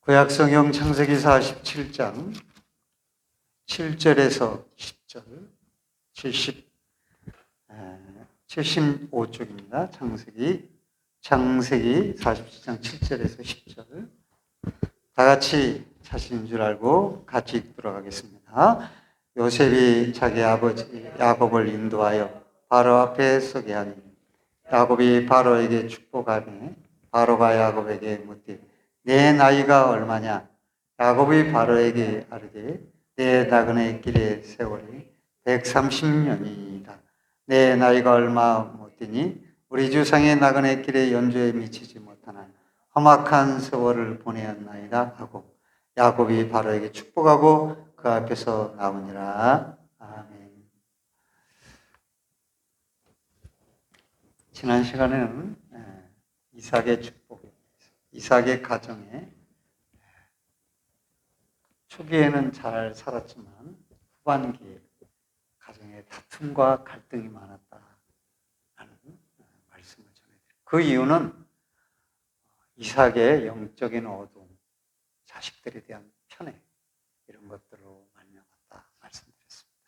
구약성경 창세기 47장 7절에서 10절 75쪽입니다. 창세기 47장 7절에서 10절 다 같이 자신인 줄 알고 같이 읽도록 하겠습니다. 요셉이 자기 아버지 야곱을 인도하여 바로 앞에 서게 하니 야곱이 바로에게 축복하니 바로가 야곱에게 묻되 내 나이가 얼마냐? 야곱이 바로에게 아르되 내 나그네 길의 세월이 130년이다. 내 나이가 얼마 못되니 우리 주상의 나그네 길의 연주에 미치지 못하나 험악한 세월을 보내었나이다 하고 야곱이 바로에게 축복하고 그 앞에서 나오니라. 아멘. 지난 시간에는 이삭의 축복, 이삭의 가정에 초기에는 잘 살았지만 후반기에 가정에 다툼과 갈등이 많았다라는 말씀을 전해드립니다. 그 이유는 이삭의 영적인 어두움, 자식들에 대한 편애 이런 것들로 말미암았다 말씀드렸습니다.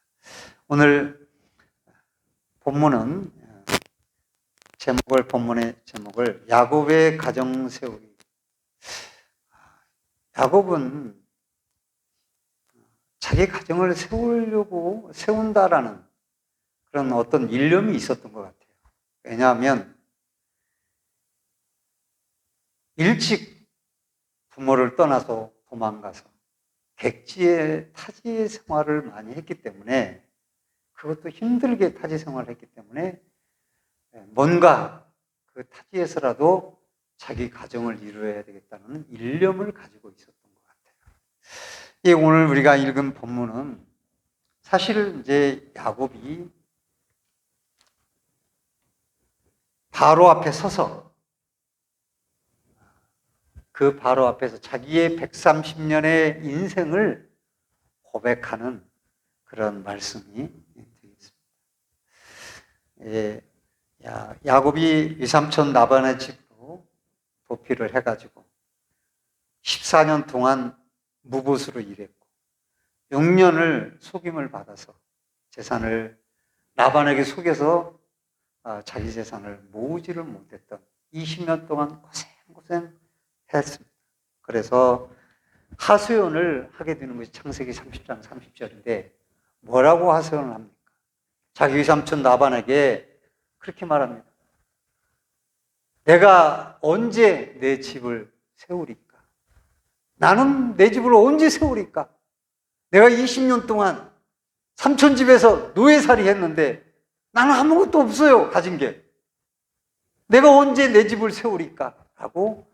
오늘 본문은 본문의 제목을 야곱의 가정 세우기. 야곱은 자기 가정을 세운다라는 그런 어떤 일념이 있었던 것 같아요. 왜냐하면 일찍 부모를 떠나서 도망가서 객지의 타지의 생활을 많이 했기 때문에 그것도 힘들게 타지 생활을 했기 때문에 뭔가 그 타지에서라도 자기 가정을 이루어야 되겠다는 일념을 가지고 있었던 것 같아요. 오늘 우리가 읽은 본문은 사실 이제 야곱이 바로 앞에 서서 그 바로 앞에서 자기의 130년의 인생을 고백하는 그런 말씀이 되겠습니다. 야곱이 외삼촌 라반의 집으로 도피를 해가지고 14년 동안 무보수로 일했고 6년을 속임을 받아서 재산을 라반에게 속여서 자기 재산을 모으지를 못했던 20년 동안 고생했습니다. 그래서 하소연을 하게 되는 것이 창세기 30장 30절인데 뭐라고 하소연을 합니까? 자기 외삼촌 라반에게 그렇게 말합니다. 내가 언제 내 집을 세우리까? 나는 내 집을 언제 세우리까? 내가 20년 동안 삼촌 집에서 노예살이 했는데 나는 아무것도 없어요, 가진 게. 내가 언제 내 집을 세우리까? 라고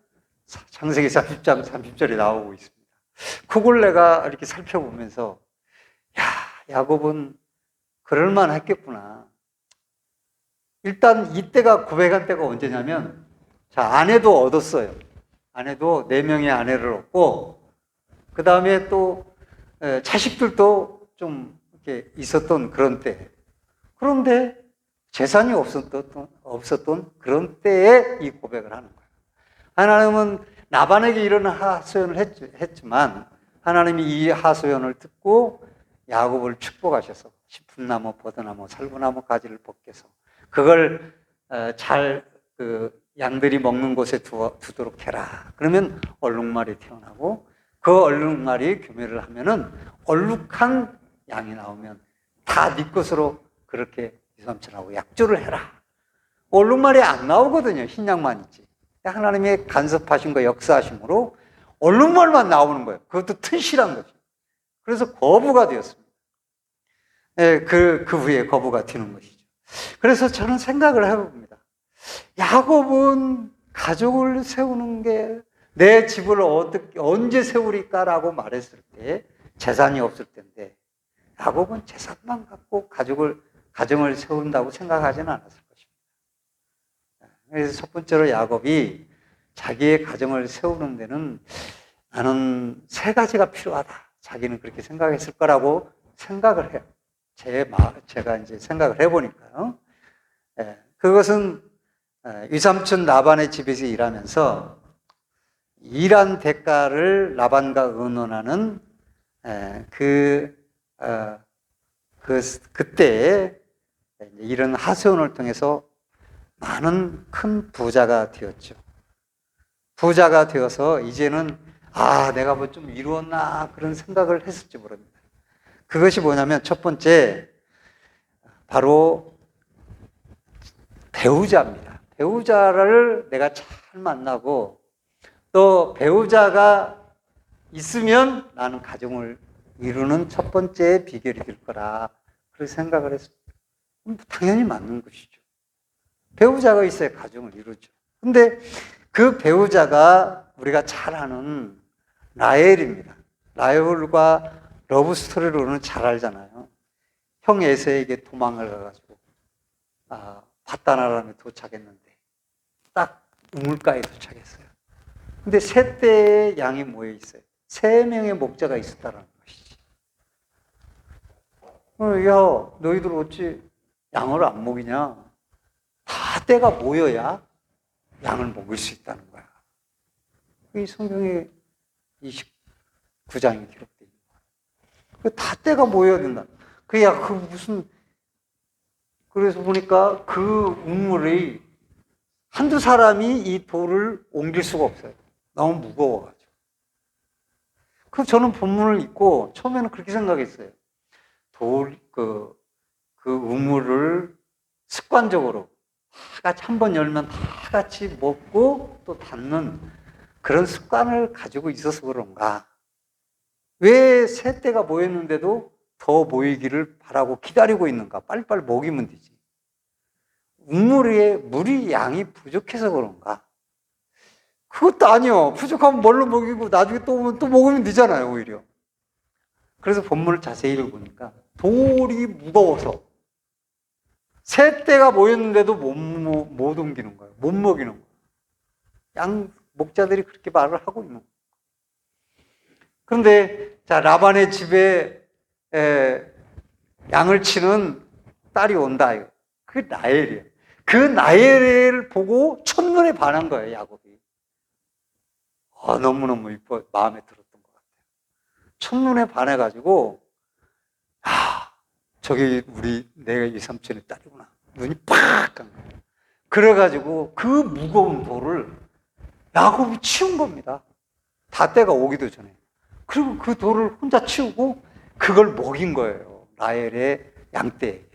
창세기 30장 30절에 나오고 있습니다. 그걸 내가 이렇게 살펴보면서 야곱은 그럴만 했겠구나. 일단 이때가 고백한 때가 언제냐면 아내도 얻었어요. 아내도 4명의 아내를 얻고 그 다음에 또 자식들도 좀 이렇게 있었던 그런 때. 그런데 재산이 없었던 그런 때에 이 고백을 하는 거예요. 하나님은 라반에게 이런 하소연을 했지만 하나님이 이 하소연을 듣고 야곱을 축복하셔서 시품나무, 버드나무, 살구나무 가지를 벗겨서 그걸 양들이 먹는 곳에 두도록 해라. 그러면 얼룩말이 태어나고 그 얼룩말이 교매를 하면은 얼룩한 양이 나오면 다 네 것으로 그렇게 유삼촌하고 약조를 해라. 얼룩말이 안 나오거든요. 흰 양만 있지. 하나님의 간섭하신 거 역사하심으로 얼룩말만 나오는 거예요. 그것도 튼실한 거죠. 그래서 거부가 되었습니다. 그 후에 거부가 되는 것이죠. 그래서 저는 생각을 해봅니다. 야곱은 가족을 세우는 게 내 집을 언제 세우리까라고 말했을 때 재산이 없을 텐데 야곱은 재산만 갖고 가정을 세운다고 생각하지는 않았을 것입니다. 그래서 첫 번째로 야곱이 자기의 가정을 세우는 데는 나는 3가지가 필요하다. 자기는 그렇게 생각했을 거라고 생각을 해요. 제가 이제 생각을 해보니까요. 그것은 외삼촌 라반의 집에서 일하면서 일한 대가를 라반과 의논하는 그때 이런 하소연을 통해서 많은 큰 부자가 되었죠. 부자가 되어서 이제는 내가 뭐 좀 이루었나 그런 생각을 했을지 모릅니다. 그것이 뭐냐면 첫 번째 바로 배우자입니다. 배우자를 내가 잘 만나고 또 배우자가 있으면 나는 가정을 이루는 첫 번째 비결이 될 거라 그렇게 생각을 했습니다. 당연히 맞는 것이죠. 배우자가 있어야 가정을 이루죠. 근데 그 배우자가 우리가 잘 아는 라헬입니다. 라헬과 러브 스토리로는 잘 알잖아요. 형 에서에게 도망을 가가지고 바다나람에 도착했는데 딱 우물가에 도착했어요. 근데 세 떼의 양이 모여 있어요. 3명의 목자가 있었다는 것이지. 야, 너희들 어찌 양을 안 먹이냐? 다 떼가 모여야 양을 먹을 수 있다는 거야. 이 성경에 29장에 기록되어 있는 거야. 다 떼가 모여야 된다. 그래서 보니까 그 우물이 한두 사람이 이 돌을 옮길 수가 없어요. 너무 무거워가지고. 그래서 저는 본문을 읽고 처음에는 그렇게 생각했어요. 그 우물을 습관적으로 다 같이 한번 열면 다 같이 먹고 또 닫는 그런 습관을 가지고 있어서 그런가. 왜 세 떼가 모였는데도 더 모이기를 바라고 기다리고 있는가. 빨리빨리 먹이면 되지. 우물에 물이 양이 부족해서 그런가. 그것도 아니요. 부족하면 뭘로 먹이고 나중에 또 오면 또 먹으면 되잖아요, 오히려. 그래서 본문을 자세히 읽어보니까 돌이 무거워서 세 떼가 모였는데도 못 옮기는 거예요. 못 먹이는 거예요. 양 목자들이 그렇게 말을 하고 있는 거예요. 그런데 라반의 집에 양을 치는 딸이 온다. 그게 라헬이에요. 그 라헬을 보고 첫눈에 반한 거예요, 야곱이. 너무너무 이뻐 마음에 들었던 것 같아요. 첫눈에 반해가지고 저기 내가 이 삼촌의 딸이구나. 눈이 팍 간 거예요. 그래가지고 그 무거운 돌을 야곱이 치운 겁니다. 다 때가 오기도 전에. 그리고 그 돌을 혼자 치우고 그걸 먹인 거예요. 라헬의 양떼에게.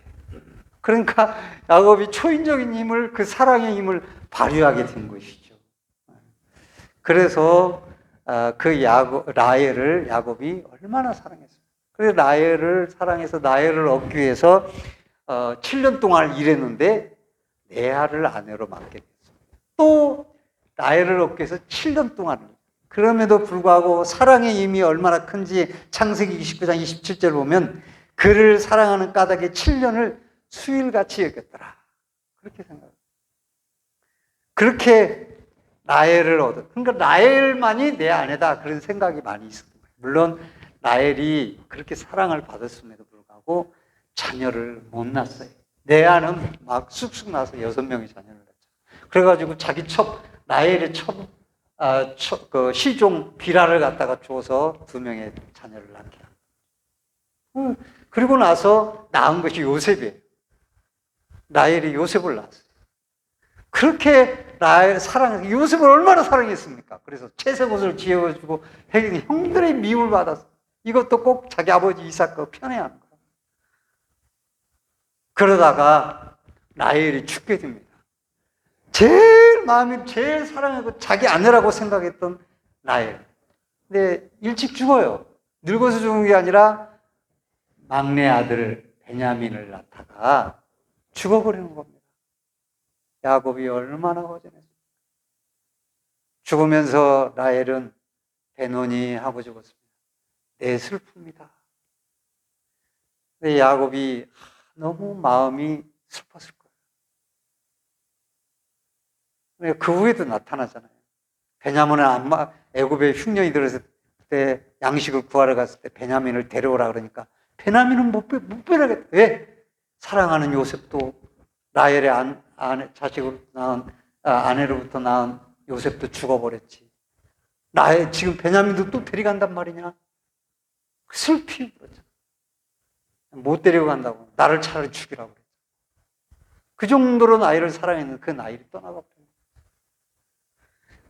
그러니까 야곱이 초인적인 힘을, 그 사랑의 힘을 발휘하게 된 것이죠. 그래서 라헬을 야곱이 얼마나 사랑했어요. 그래서 라헬을 사랑해서 라헬을 얻기 위해서 7년 동안 일했는데 레아를 아내로 맡게 됐어요. 또 라헬을 얻기 위해서 7년 동안. 그럼에도 불구하고 사랑의 힘이 얼마나 큰지 창세기 29장 27절 보면 그를 사랑하는 까닭에 7년을 수일같이 여겼더라. 그렇게 생각해요. 그렇게 라헬을 얻어. 그러니까 라헬만이 내 아내다. 그런 생각이 많이 있었던 거예요. 물론 라헬이 그렇게 사랑을 받았음에도 불구하고 자녀를 못 낳았어요. 레아는 막 쑥쑥 나서 6명의 자녀를 낳죠. 그래가지고 자기 라헬의 그 시종 비라를 갖다가 줘서 2명의 자녀를 낳게 합니다. 그리고 나서 낳은 것이 요셉이에요. 라헬이 요셉을 낳았어요. 그렇게 요셉을 얼마나 사랑했습니까? 그래서 채색 옷을 지어주고 형들의 미움을 받았어. 이것도 꼭 자기 아버지 이삭과 편애하는 거예요. 그러다가 라헬이 죽게 됩니다. 제일 사랑하고 자기 아내라고 생각했던 라헬. 근데 일찍 죽어요. 늙어서 죽은 게 아니라 막내 아들 베냐민을 낳다가 죽어버리는 겁니다. 야곱이 얼마나 허전했어요. 죽으면서 라헬은 베노니 하고 죽었습니다. 내 슬픕니다. 근데 야곱이 너무 마음이 슬펐을 거예요. 그 후에도 나타나잖아요. 베냐민은 애굽에 흉년이 들었을 때 양식을 구하러 갔을 때 베냐민을 데려오라 그러니까 베냐민은 못 빼라겠다. 왜? 사랑하는 요셉도 라헬의 자식으로 낳은 아내로부터 낳은 요셉도 죽어버렸지. 나의 지금 베냐민도 또 데려간단 말이냐? 슬피 그러죠. 못 데리고 간다고. 나를 차라리 죽이라고 그랬죠. 그 정도로 나이를 사랑했는 그 나이를 떠나갔고.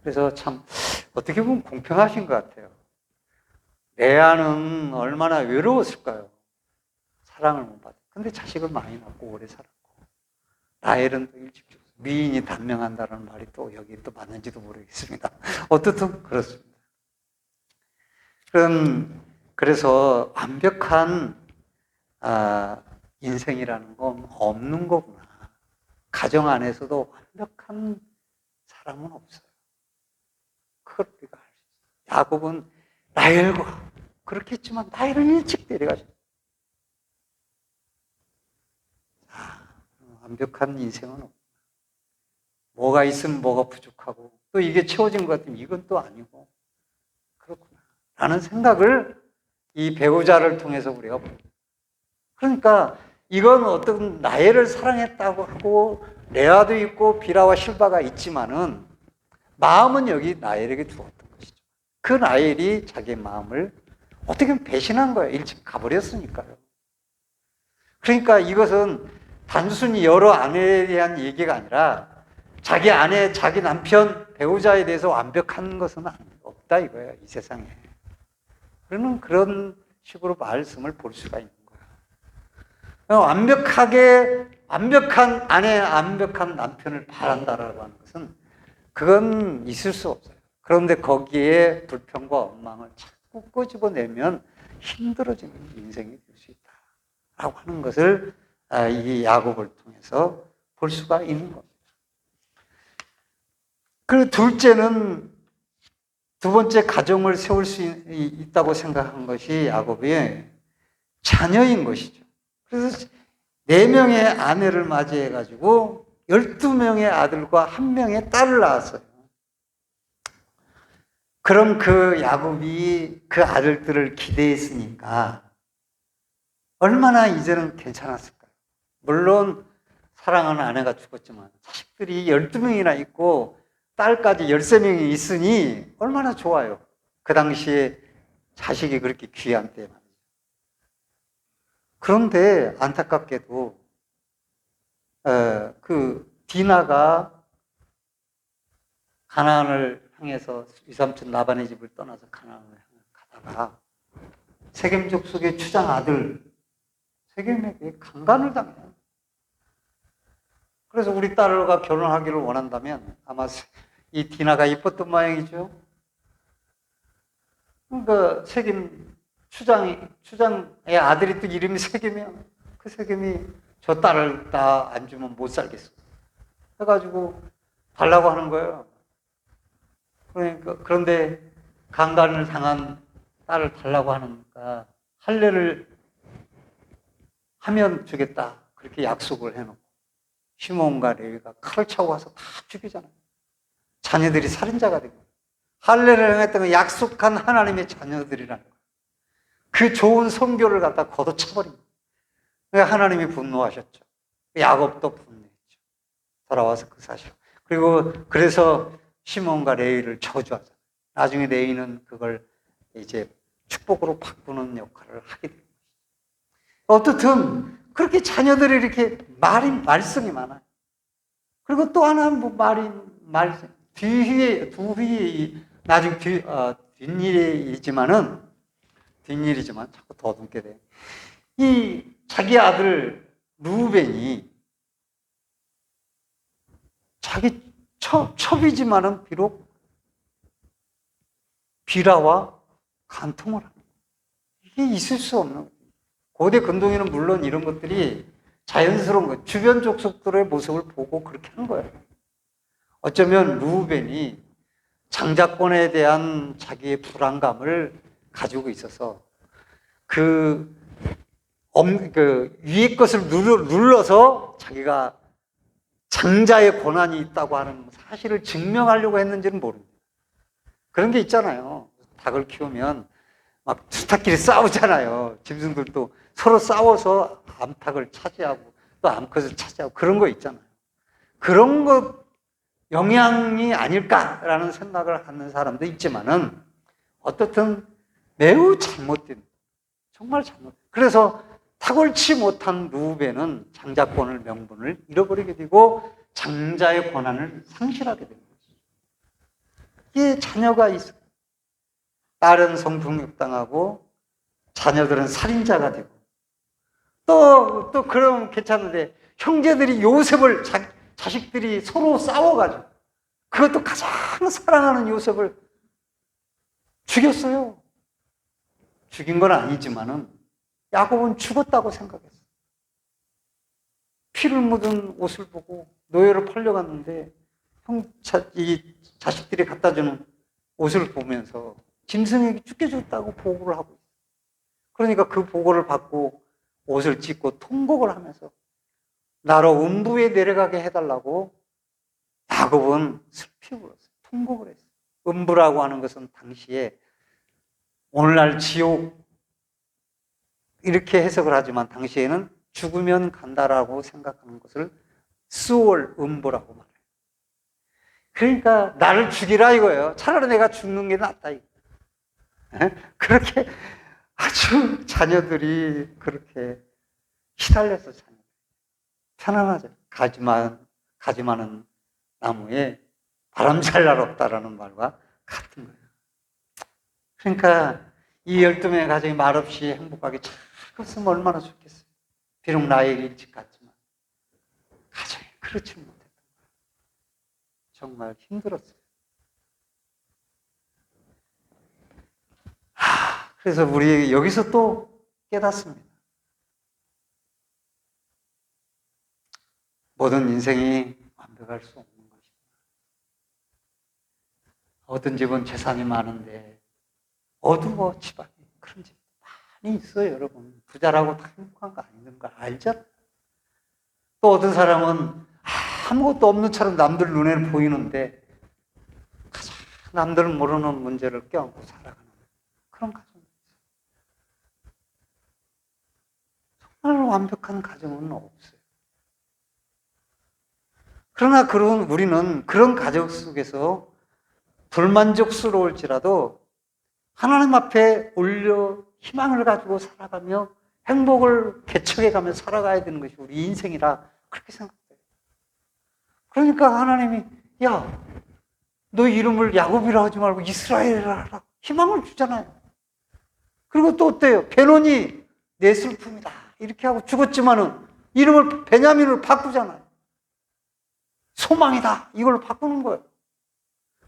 그래서 참 어떻게 보면 공평하신 것 같아요. 레아는 얼마나 외로웠을까요? 사랑을 못 받아. 근데 자식을 많이 낳고 오래 살았고, 라헬은 또 일찍 죽었어요. 미인이 단명한다는 말이 또 여기 또 맞는지도 모르겠습니다. 어떻든 그렇습니다. 그래서 완벽한 인생이라는 건 없는 거구나. 가정 안에서도 완벽한 사람은 없어요. 그걸 우리가 알 수 있어요. 야곱은 라헬과 그렇게 했지만 라헬을 일찍 데려가셨어요. 완벽한 인생은 없구나. 뭐가 있으면 뭐가 부족하고 또 이게 채워진 것 같으면 이건 또 아니고 그렇구나 라는 생각을 이 배우자를 통해서 우리가 봅니다. 그러니까 이건 어떤 라헬을 사랑했다고 하고 레아도 있고 비라와 실바가 있지만은 마음은 여기 라헬에게 두었던 것이죠. 그 라헬이 자기의 마음을 어떻게 보면 배신한 거예요. 일찍 가버렸으니까요. 그러니까 이것은 단순히 여러 아내에 대한 얘기가 아니라 자기 아내, 자기 남편, 배우자에 대해서 완벽한 것은 없다 이거예요. 이 세상에. 그런 식으로 말씀을 볼 수가 있는 거예요. 완벽한 아내, 완벽한 남편을 바란다라고 하는 것은 그건 있을 수 없어요. 그런데 거기에 불평과 원망을 자꾸 끄집어내면 힘들어지는 인생이 될 수 있다라고 하는 것을 이 야곱을 통해서 볼 수가 있는 겁니다. 그리고 둘째는 두 번째 가정을 세울 수 있다고 생각한 것이 야곱의 자녀인 것이죠. 그래서 4명의 아내를 맞이해가지고 12명의 아들과 1명의 딸을 낳았어요. 그럼 그 야곱이 그 아들들을 기대했으니까 얼마나 이제는 괜찮았을까요? 물론 사랑하는 아내가 죽었지만 자식들이 12명이나 있고 딸까지 13명이 있으니 얼마나 좋아요. 그 당시에 자식이 그렇게 귀한 때 말이죠. 그런데 안타깝게도 그 디나가 가나안을 향해서 이삼촌 라반의 집을 떠나서 가나안을 가다가 세겜 족속의 추장 아들 세겜에게 강간을 당해요. 그래서 우리 딸과 결혼하기를 원한다면 아마 이 디나가 이뻤던 모양이죠. 그러니까 세겜 추장의 아들이 또 이름이 세겜이야. 그 세겜이 저 딸을 다 안 주면 못 살겠어. 해가지고 달라고 하는 거예요. 그런데 강간을 당한 딸을 달라고 하니까 할례를 하면 주겠다. 그렇게 약속을 해놓고 시몬과 레위가 칼을 차고 와서 다 죽이잖아요. 자녀들이 살인자가 되고 할례를 행했던 건 약속한 하나님의 자녀들이라는 거예요. 그 좋은 선교를 갖다 걷어차버린 거예요. 하나님이 분노하셨죠. 야곱도 분노했죠. 돌아와서 그 사실. 그리고 그래서 시몬과 레위를 저주하잖아요. 나중에 레위는 그걸 이제 축복으로 바꾸는 역할을 하게 됩니다. 어떻든 그렇게 자녀들이 이렇게 말썽이 많아요. 그리고 또 하나 말씀 뒤에 나중에 뒷일이지만 자꾸 더듬게 돼. 이 자기 아들 루벤이 자기 첩이지만은 비록 비라와 간통을 하는 거예요. 이게 있을 수 없는 거예요. 고대 근동에는 물론 이런 것들이 자연스러운 거예요. 주변 족속들의 모습을 보고 그렇게 하는 거예요. 어쩌면 루벤이 장자권에 대한 자기의 불안감을 가지고 있어서 그 위의 것을 눌러서 자기가 장자의 권한이 있다고 하는 사실을 증명하려고 했는지는 모릅니다. 그런 게 있잖아요. 닭을 키우면 막 수탉끼리 싸우잖아요. 짐승들도 서로 싸워서 암탉을 차지하고 또 암컷을 차지하고 그런 거 있잖아요. 그런 것 영향이 아닐까라는 생각을 하는 사람도 있지만은 어떻든 매우 잘못된, 정말 잘못. 그래서 탁월치 못한 루벤은 장자권을, 명분을 잃어버리게 되고 장자의 권한을 상실하게 되는 거죠. 이게 자녀가 있어. 딸은 성폭력당하고 자녀들은 살인자가 되고 또 그럼 괜찮은데 형제들이 요셉을 자식들이 서로 싸워가지고 그것도 가장 사랑하는 요셉을 죽였어요. 죽인 건 아니지만은 야곱은 죽었다고 생각했어. 피를 묻은 옷을 보고 노예로 팔려갔는데 이 자식들이 갖다 주는 옷을 보면서 짐승에게 쫓겨졌다고 보고를 하고 있어요. 그러니까 그 보고를 받고 옷을 찢고 통곡을 하면서 나로 음부에 내려가게 해달라고 야곱은 슬피 울었어요. 통곡을 했어요. 음부라고 하는 것은 당시에 오늘날 지옥 이렇게 해석을 하지만 당시에는 죽으면 간다라고 생각하는 것을 수월 음부라고 말해요. 그러니까 나를 죽이라 이거예요. 차라리 내가 죽는 게 낫다. 그렇게 아주 자녀들이 그렇게 시달려서 편안하죠. 가지 많은 나무에 바람 잘 날 없다라는 말과 같은 거예요. 그러니까 이 12명의 가정이 말없이 행복하게 잘 컸으면 얼마나 좋겠어요. 비록 나의 일찍 같지만 가정이 그렇지 못했던 거예요. 정말 힘들었어요. 그래서 우리 여기서 또 깨닫습니다. 모든 인생이 완벽할 수 없는 것입니다. 어떤 집은 재산이 많은데 어두워 집안이. 그런 집 많이 있어요, 여러분. 부자라고 다 행복한 거 아닌 거 알죠? 또 어떤 사람은 아무것도 없는 처럼 남들 눈에는 보이는데 가장 남들은 모르는 문제를 껴안고 살아가는 그런 가정이 있어요. 정말 완벽한 가정은 없어요. 그러나 우리는 그런 가정 속에서 불만족스러울지라도 하나님 앞에 올려 희망을 가지고 살아가며 행복을 개척해가며 살아가야 되는 것이 우리 인생이라 그렇게 생각돼요. 그러니까 하나님이 야, 너 이름을 야곱이라 하지 말고 이스라엘이라 하라. 희망을 주잖아요. 그리고 또 어때요? 베논이 내 슬픔이다. 이렇게 하고 죽었지만은 이름을 베냐민으로 바꾸잖아요. 소망이다. 이걸로 바꾸는 거예요.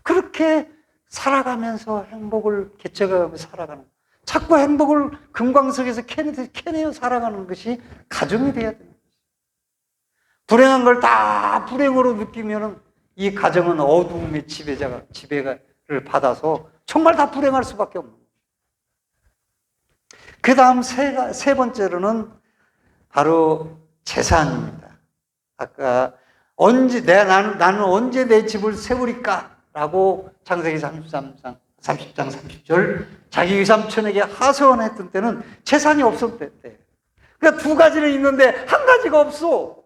그렇게 살아가면서 행복을 개척하며 살아가는 거예요. 자꾸 행복을 금광석에서 캐내어 살아가는 것이 가정이 돼야 되는 거예요. 불행한 걸 다 불행으로 느끼면은 이 가정은 어두움의 지배를 받아서 정말 다 불행할 수밖에 없는 거예요. 그 다음 세 번째로는 바로 재산입니다. 아까 나는 언제 내 집을 세우리까? 라고 창세기 30장 30절 자기 외삼촌에게 하소연했던 때는 재산이 없을 때. 그러니까 두 가지는 있는데 한 가지가 없어.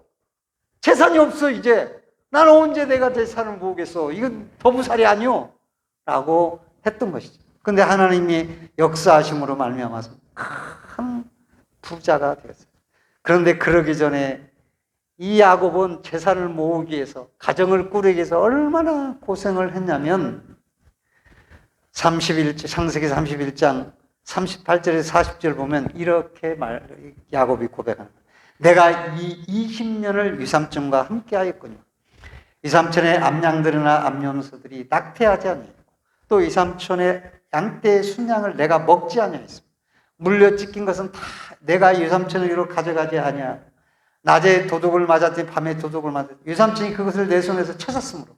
재산이 없어 이제. 나는 언제 내가 재산을 모으겠어. 이건 도부살이 아니오. 라고 했던 것이죠. 그런데 하나님이 역사하심으로 말미암아서 큰 부자가 되었어요. 그런데 그러기 전에 이 야곱은 재산을 모으기 위해서, 가정을 꾸리기 위해서 얼마나 고생을 했냐면 창세기 31장 38절에서 40절 보면 이렇게 야곱이 고백합니다. 내가 이 20년을 유삼촌과 함께 하였군요. 유삼촌의 암양들이나 암염소들이 낙태하지 아니하였고 또 유삼촌의 양떼의 순양을 내가 먹지 아니하였습니다. 물려 찢긴 것은 다 내가 유삼촌에게로 가져가지 아니하였고 낮에 도둑을 맞았더니 밤에 도둑을 맞았더니 유삼촌이 그것을 내 손에서 찾았으므로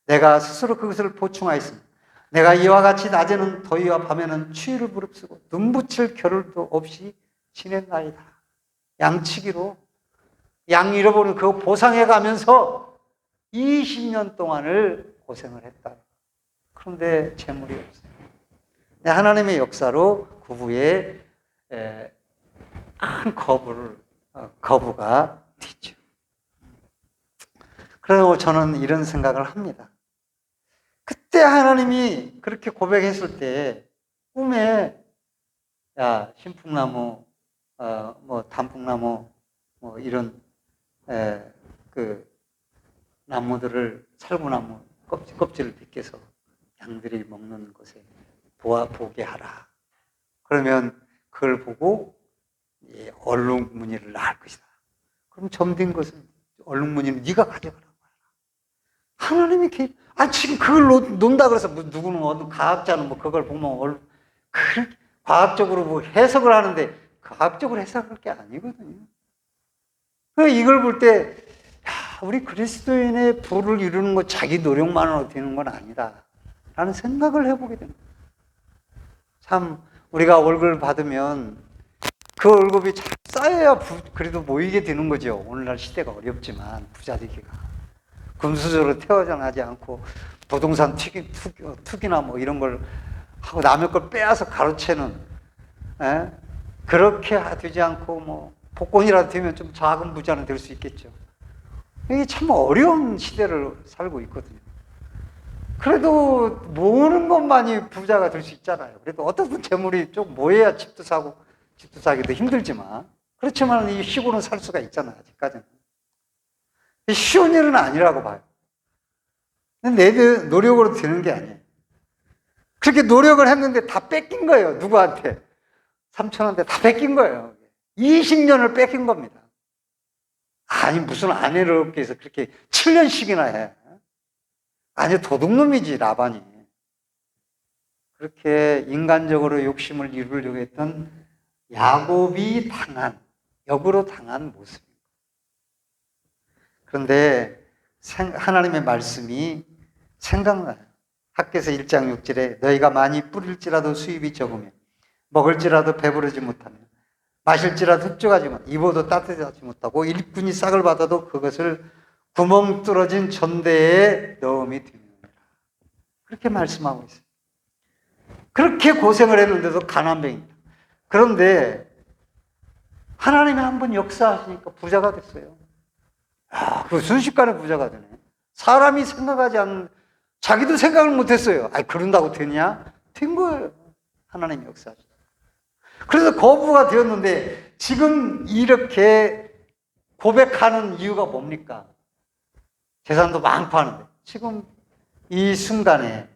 내가 스스로 그것을 보충하였습니다. 내가 이와 같이 낮에는 더위와 밤에는 추위를 무릅쓰고 눈붙일 겨를도 없이 지냈나이다. 양치기로 양 잃어버린 그거 보상해 가면서 20년 동안을 고생을 했다. 그런데 재물이 없어요. 하나님의 역사로 그 후에 큰 거부가 됐죠. 그래서 저는 이런 생각을 합니다. 그때 하나님이 그렇게 고백했을 때 꿈에 야 신풍나무, 뭐 단풍나무, 뭐 이런 그 나무들을 살구나무 껍질을 벗겨서 양들이 먹는 것에 보게 하라. 그러면 그걸 보고 얼룩무늬를 낳을 것이다. 그럼 점된 것은 얼룩무늬는 네가 가져가라고 하라. 하나님이 지금 그걸 논다 그래서 누구는 어느 과학자는 뭐 그걸 보면 과학적으로 뭐 해석을 하는데 과학적으로 해석할 게 아니거든요. 이걸 볼 때 우리 그리스도인의 부를 이루는 것 자기 노력만으로 되는 건 아니다 라는 생각을 해보게 됩니다. 참 우리가 월급을 받으면 그 월급이 잘 쌓여야 그래도 모이게 되는 거죠. 오늘날 시대가 어렵지만 부자되기가 금수저로 태어나지 않고 부동산 투기나 뭐 이런 걸 하고 남의 걸 빼앗아 가로채는 그렇게 되지 않고 뭐 복권이라도 되면 좀 작은 부자는 될 수 있겠죠. 이게 참 어려운 시대를 살고 있거든요. 그래도 모으는 것만이 부자가 될 수 있잖아요. 그래도 어떻든 재물이 좀 모여야 집도 사기도 힘들지만 그렇지만 이 시골은 살 수가 있잖아요. 아직까지는. 쉬운 일은 아니라고 봐요. 내 노력으로 되는 게 아니에요. 그렇게 노력을 했는데 다 뺏긴 거예요. 누구한테? 3,000원대 다 뺏긴 거예요. 20년을 뺏긴 겁니다. 아니 무슨 아내를 얻기 위해서 그렇게 7년씩이나 해. 아니 도둑놈이지 라반이. 그렇게 인간적으로 욕심을 이루려고 했던 야곱이 역으로 당한 모습입니다. 그런데 하나님의 말씀이 생각나요. 학개서 1장 6절에 너희가 많이 뿌릴지라도 수입이 적으면 먹을지라도 배부르지 못하며 마실지라도 흡족하지 못 입어도 따뜻하지 못하고 일꾼이 싹을 받아도 그것을 구멍 뚫어진 전대에 넣음이 됩니다. 그렇게 말씀하고 있어요. 그렇게 고생을 했는데도 가난뱅이다. 그런데 하나님이 한번 역사하시니까 부자가 됐어요. 그 순식간에 부자가 되네. 사람이 생각하지 않는, 자기도 생각을 못했어요. 그런다고 되냐? 된 거예요. 하나님이 역사하시니까. 그래서 거부가 되었는데 지금 이렇게 고백하는 이유가 뭡니까? 재산도 많고 하는데 지금 이 순간에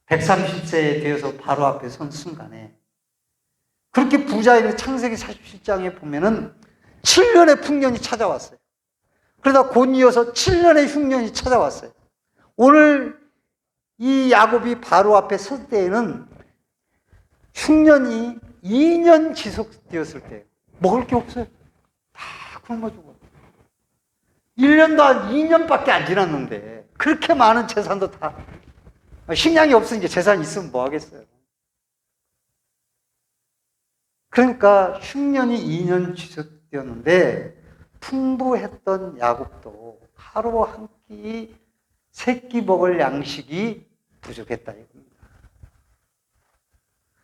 130세에 되어서 바로 앞에 선 순간에 그렇게 부자인 창세기 47장에 보면은 7년의 풍년이 찾아왔어요. 그러다 곧 이어서 7년의 흉년이 찾아왔어요. 오늘 이 야곱이 바로 앞에 설 때에는 흉년이 2년 지속되었을 때 먹을 게 없어요. 다 굶어 죽어요. 1년도 한 2년밖에 안 지났는데 그렇게 많은 재산도 다 식량이 없으니까 재산이 있으면 뭐 하겠어요. 그러니까 흉년이 2년 지속되었는데 풍부했던 야곱도 하루 한 끼, 세 끼 먹을 양식이 부족했다 이겁니다.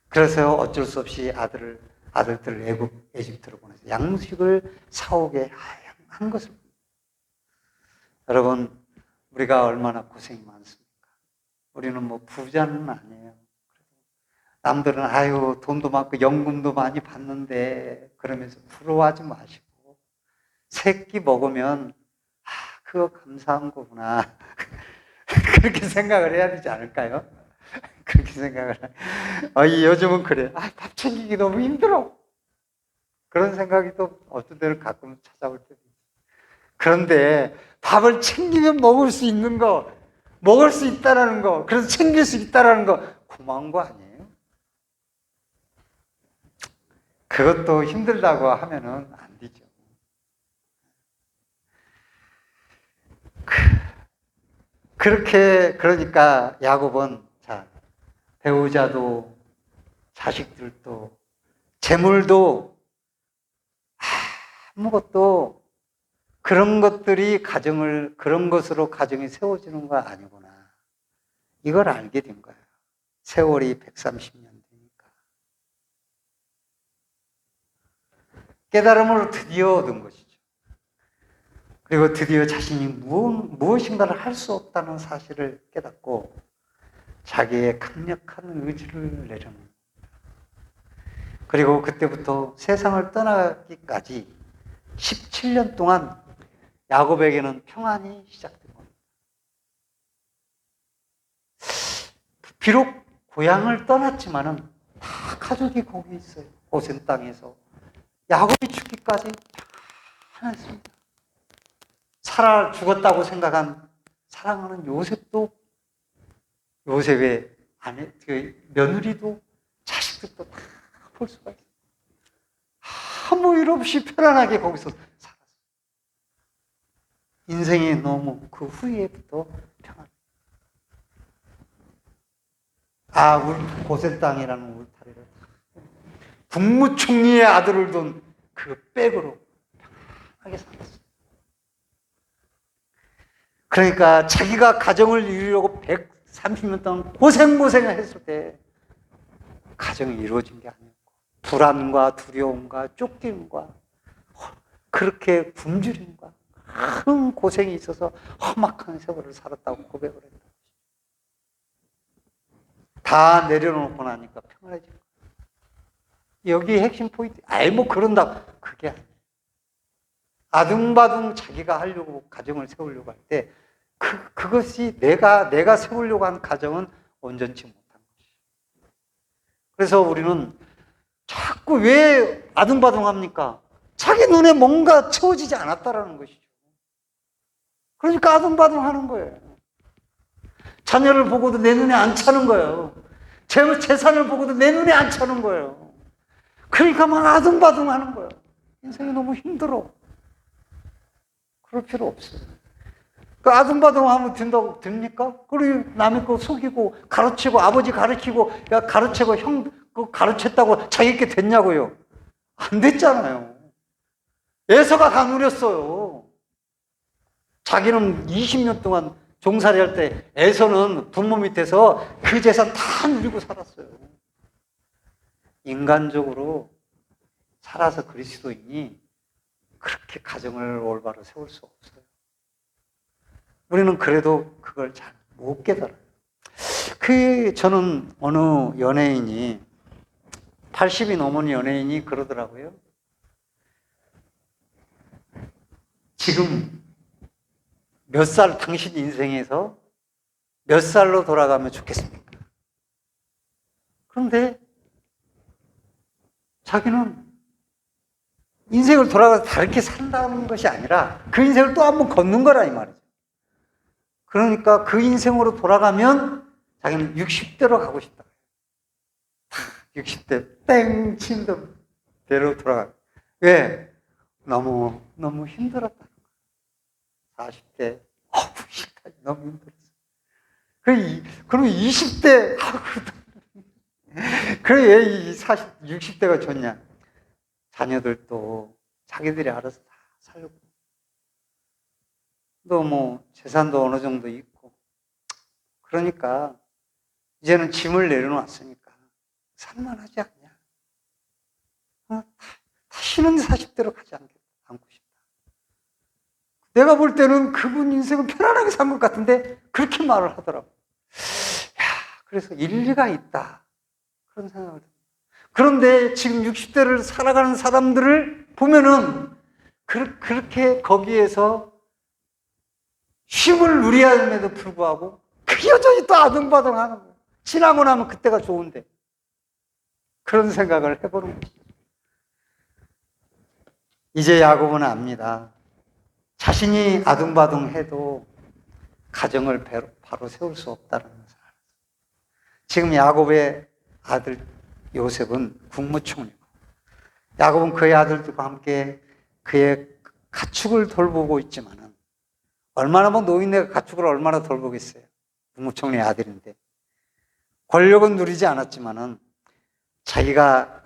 그래서 어쩔 수 없이 아들들을 에집트로 보내서 양식을 사오게 한 것을. 여러분, 우리가 얼마나 고생이 많습니까? 우리는 뭐 부자는 아니에요. 남들은 돈도 많고 연금도 많이 받는데 그러면서 부러워하지 마시고 세 끼 먹으면 그거 감사한 거구나. 그렇게 생각을 해야 되지 않을까요? 그렇게 생각을. 요즘은 그래. 밥 챙기기 너무 힘들어. 그런 생각이 또 어떤 때는 가끔 찾아올 때도 있어요. 그런데 밥을 챙기면 먹을 수 있는 거, 먹을 수 있다라는 거, 그래서 챙길 수 있다라는 거, 고마운 거 아니에요? 그것도 힘들다고 하면은 안 되죠. 그러니까 야곱은 배우자도 자식들도 재물도 아무것도 그런 것들이 그런 것으로 가정이 세워지는 거 아니구나. 이걸 알게 된 거예요. 세월이 130년 되니까. 깨달음을 드디어 얻은 것이죠. 그리고 드디어 자신이 무엇인가를 할 수 없다는 사실을 깨닫고 자기의 강력한 의지를 내려놓습니다. 그리고 그때부터 세상을 떠나기까지 17년 동안 야곱에게는 평안이 시작된 겁니다. 비록 고향을 떠났지만은 다 가족이 거기 있어요. 고센 땅에서 야곱이 죽기까지 평안했습니다. 사라 죽었다고 생각한 사랑하는 요셉도, 요셉의 아내, 며느리도, 자식들도 다 볼 수가 있어요. 아무 일 없이 편안하게 거기서 살았어요. 인생이 너무 그 후에부터 평안. 고센 땅이라는 울타리를 국무총리의 아들을 둔 그 백으로 편하게 살았어요. 그러니까 자기가 가정을 이루려고 130년 동안 고생을 했을 때 가정이 이루어진 게 아니었고 불안과 두려움과 쫓김과 그렇게 굶주림과 큰 고생이 있어서 험악한 세월을 살았다고 고백을 했다. 다 내려놓고 나니까 평안해진 거예요. 여기 핵심 포인트. 그런다. 그게 아니에요. 아둥바둥 자기가 하려고 가정을 세우려고 할 때 그것이 내가 세우려고 한 가정은 온전치 못한 것이에요. 그래서 우리는 자꾸 왜 아둥바둥 합니까? 자기 눈에 뭔가 채워지지 않았다라는 것이죠. 그러니까 아둥바둥 하는 거예요. 자녀를 보고도 내 눈에 안 차는 거예요. 재산을 보고도 내 눈에 안 차는 거예요. 그러니까 막 아둥바둥 하는 거예요. 인생이 너무 힘들어. 그럴 필요 없어요. 그 아둥바둥 하면 됩니까? 그리고 남의 거 속이고, 가르치고, 아버지 가르치고, 가르치고, 형 가르쳤다고 자기께 됐냐고요? 안 됐잖아요. 에서가 다 누렸어요. 자기는 20년 동안 종살이 할 때 에서는 부모 밑에서 그 재산 다 누리고 살았어요. 인간적으로 살아서 그리스도인이 그렇게 가정을 올바로 세울 수 없어요. 우리는 그래도 그걸 잘 못 깨달아요. 저는 어느 연예인이 80이 넘은 연예인이 그러더라고요. 지금 몇 살, 당신 인생에서 몇 살로 돌아가면 좋겠습니까? 그런데 자기는 인생을 돌아가서 다르게 산다는 것이 아니라 그 인생을 또 한 번 걷는 거라 이 말이죠. 그러니까 그 인생으로 돌아가면 자기는 60대로 가고 싶다. 60대 땡 친다 대로 돌아가. 왜? 너무 힘들었다. 40대 너무 힘들었어. 그럼 20대 그래 왜 60대가 좋냐? 자녀들도 자기들이 알아서 다 살고 또 재산도 어느 정도 있고 그러니까 이제는 짐을 내려놨으니까 살만하지 않냐? 다시는 40대로 가지 않고 싶다. 내가 볼 때는 그분 인생은 편안하게 산 것 같은데 그렇게 말을 하더라고. 그래서 일리가 있다. 그런 생각을 듭니다. 그런데 지금 60대를 살아가는 사람들을 보면은 그렇게 거기에서 쉼을 누리함에도 불구하고 그 여전히 또 아등바등 하는 거예요. 지나고 나면 그때가 좋은데. 그런 생각을 해보는 거죠. 이제 야곱은 압니다. 자신이 아둥바둥 해도 가정을 바로 세울 수 없다는 것을. 지금 야곱의 아들 요셉은 국무총리고 야곱은 그의 아들들과 함께 그의 가축을 돌보고 있지만은 얼마나 노인네가 가축을 얼마나 돌보겠어요. 국무총리의 아들인데 권력은 누리지 않았지만은 자기가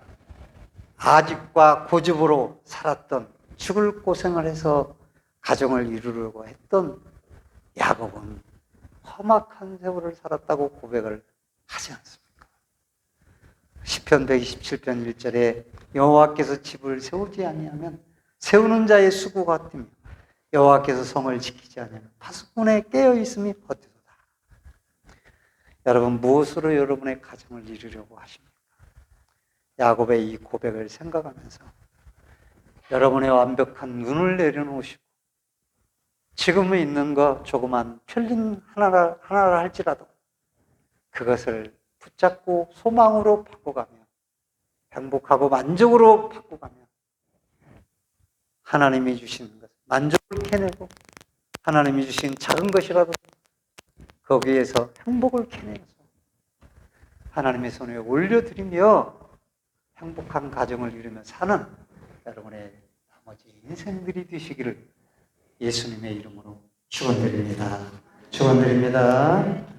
아집과 고집으로 살았던 죽을 고생을 해서 가정을 이루려고 했던 야곱은 험악한 세월을 살았다고 고백을 하지 않습니까? 시편 127편 1절에 여호와께서 집을 세우지 아니하면 세우는 자의 수고 같으며 여호와께서 성을 지키지 않으면 파수꾼의 깨어 있음이 헛되도다. 여러분, 무엇으로 여러분의 가정을 이루려고 하십니까? 야곱의 이 고백을 생각하면서 여러분의 완벽한 눈을 내려놓으시고 지금은 있는 거 조그만 필링 하나라 할지라도 그것을 붙잡고 소망으로 바꿔가며 행복하고 만족으로 바꿔가며 하나님이 주시는 것 만족을 캐내고 하나님이 주신 작은 것이라도 거기에서 행복을 캐내서 하나님의 손에 올려드리며 행복한 가정을 이루며 사는 여러분의 나머지 인생들이 되시기를 예수님의 이름으로 축원드립니다. 축원드립니다.